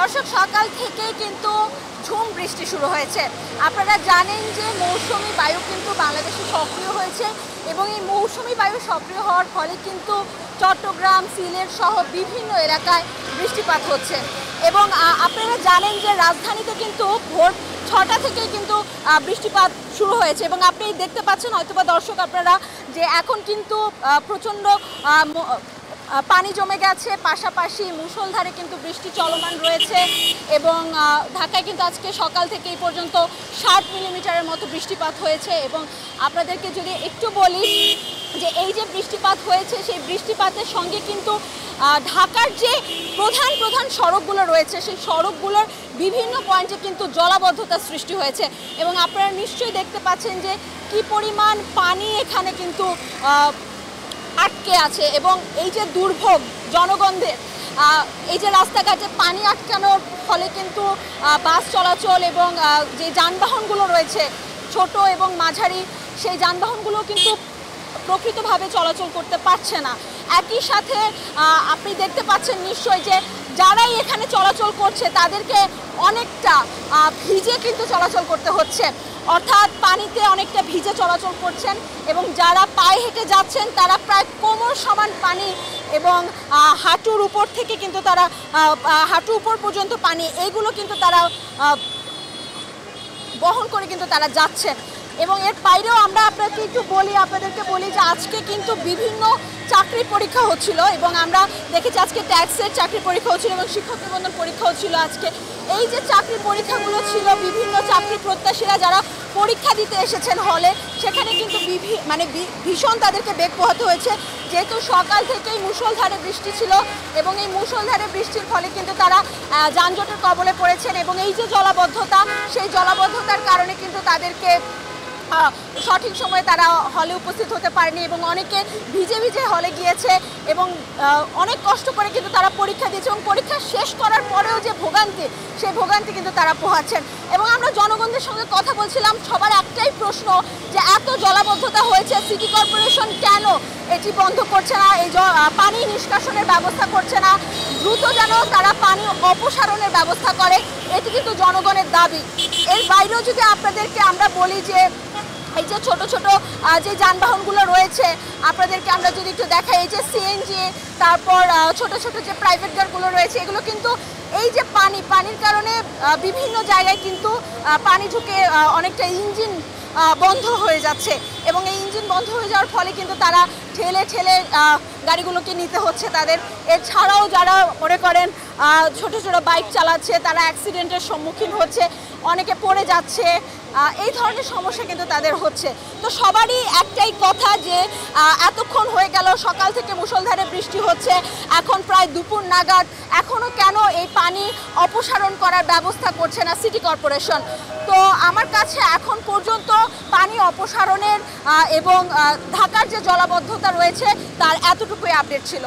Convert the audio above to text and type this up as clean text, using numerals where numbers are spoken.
দর্শক, সকাল থেকেই কিন্তু ঝুম বৃষ্টি শুরু হয়েছে। আপনারা জানেন যে মৌসুমি বায়ু কিন্তু বাংলাদেশে সক্রিয় হয়েছে এবং এই মৌসুমি বায়ু সক্রিয় হওয়ার ফলে কিন্তু চট্টগ্রাম, সিলেট সহ বিভিন্ন এলাকায় বৃষ্টিপাত হচ্ছে। এবং আপনারা জানেন যে রাজধানীতে কিন্তু ভোর 6টা থেকেই কিন্তু বৃষ্টিপাত শুরু হয়েছে এবং আপনি দেখতে পাচ্ছেন হয়তোবা দর্শক আপনারা যে এখন কিন্তু প্রচণ্ড পানি জমে গেছে, পাশাপাশি মুষলধারে কিন্তু বৃষ্টি চলমান রয়েছে এবং ঢাকায় কিন্তু আজকে সকাল থেকে এই পর্যন্ত 60 মিলিমিটারের মতো বৃষ্টিপাত হয়েছে। এবং আপনাদেরকে যদি একটু বলি যে এই যে বৃষ্টিপাত হয়েছে সেই বৃষ্টিপাতের সঙ্গে কিন্তু ঢাকার যে প্রধান প্রধান সড়কগুলো রয়েছে সেই সড়কগুলোর বিভিন্ন পয়েন্টে কিন্তু জলাবদ্ধতা সৃষ্টি হয়েছে এবং আপনারা নিশ্চয়ই দেখতে পাচ্ছেন যে কি পরিমাণ পানি এখানে কিন্তু আটকে আছে। এবং এই যে দুর্ভোগ জনগণদের, এই যে রাস্তাঘাটে পানি আটকানোর ফলে কিন্তু বাস চলাচল এবং যে যানবাহনগুলো রয়েছে ছোট এবং মাঝারি, সেই যানবাহনগুলো কিন্তু প্রকৃতভাবে চলাচল করতে পারছে না। একই সাথে আপনি দেখতে পাচ্ছেন নিশ্চয়ই যে যারাই এখানে চলাচল করছে তাদেরকে অনেকটা ভিজে কিন্তু চলাচল করতে হচ্ছে, অর্থাৎ পানিতে অনেকটা ভিজে চলাচল করছেন এবং যারা পায়ে হেঁটে যাচ্ছেন তারা প্রায় কোমর সমান পানি এবং হাঁটুর উপর থেকে কিন্তু তারা হাঁটু উপর পর্যন্ত পানি এইগুলো কিন্তু তারা বহন করে কিন্তু তারা যাচ্ছেন। এবং এর বাইরেও আমরা আপনাদেরকে বলি যে আজকে কিন্তু বিভিন্ন চাকরি পরীক্ষা হচ্ছিল এবং আমরা দেখেছি আজকে ট্যাক্সের চাকরি পরীক্ষা হচ্ছিল এবং শিক্ষক নিবন্ধন পরীক্ষা হচ্ছিল। আজকে এই যে চাকরি পরীক্ষাগুলো ছিল, বিভিন্ন চাকরি প্রত্যাশীরা যারা পরীক্ষা দিতে এসেছেন হলে, সেখানে কিন্তু ভীষণ তাদেরকে বেগ পোহাতে হয়েছে, যেহেতু সকাল থেকেই মুষলধারে বৃষ্টি ছিল এবং এই মুষলধারে বৃষ্টির ফলে কিন্তু তারা যানজটের কবলে পড়েছেন এবং এই যে জলাবদ্ধতা, সেই জলাবদ্ধতার কারণে কিন্তু তাদেরকে সঠিক সময়ে তারা হলে উপস্থিত হতে পারেনি এবং অনেকে ভিজে ভিজে হলে গিয়েছে এবং অনেক কষ্ট করে কিন্তু তারা পরীক্ষা দিয়েছে এবং পরীক্ষা শেষ করার পরেও যে ভোগান্তি, সেই ভোগান্তি কিন্তু তারা পোহাচ্ছেন। এবং আমরা জনগণদের সঙ্গে কথা বলছিলাম, সবার একটাই প্রশ্ন যে এত জলাবদ্ধতা হয়েছে, সিটি কর্পোরেশন কেন এটি বন্ধ করছে না, এই পানি নিষ্কাশনের ব্যবস্থা করছে না, দ্রুত যেন তারা পানি অপসারণের ব্যবস্থা করে, এটি কিন্তু জনগণের দাবি। এর বাইরেও যদি আপনাদেরকে আমরা বলি যে এই যে ছোট ছোট যে যানবাহনগুলো রয়েছে আপনাদেরকে আমরা যদি একটু দেখাই, এই যে সিএনজি, তারপর ছোট ছোট যে প্রাইভেট কারগুলো রয়েছে, এগুলো কিন্তু এই যে পানির কারণে বিভিন্ন জায়গায় কিন্তু পানি ঢুকে অনেকটা ইঞ্জিন বন্ধ হয়ে যাচ্ছে এবং এই ইঞ্জিন বন্ধ হয়ে যাওয়ার ফলে কিন্তু তারা ঠেলে গাড়িগুলোকে নিতে হচ্ছে তাদের। এছাড়াও যারা মনে করেন ছোট ছোট বাইক চালাচ্ছে তারা অ্যাক্সিডেন্টের সম্মুখীন হচ্ছে, অনেকে পড়ে যাচ্ছে, এই ধরনের সমস্যা কিন্তু তাদের হচ্ছে। তো সবারই একটাই কথা যে এতক্ষণ হয়ে গেল, সকাল থেকে মুষলধারে বৃষ্টি হচ্ছে, এখন প্রায় দুপুর নাগাদ, এখনও কেন এই পানি অপসারণ করার ব্যবস্থা করছে না সিটি কর্পোরেশন। তো আমার কাছে এখন পর্যন্ত পানি অপসারণের এবং ঢাকার যে জলাবদ্ধতা রয়েছে তার এতটুকুই আপডেট ছিল।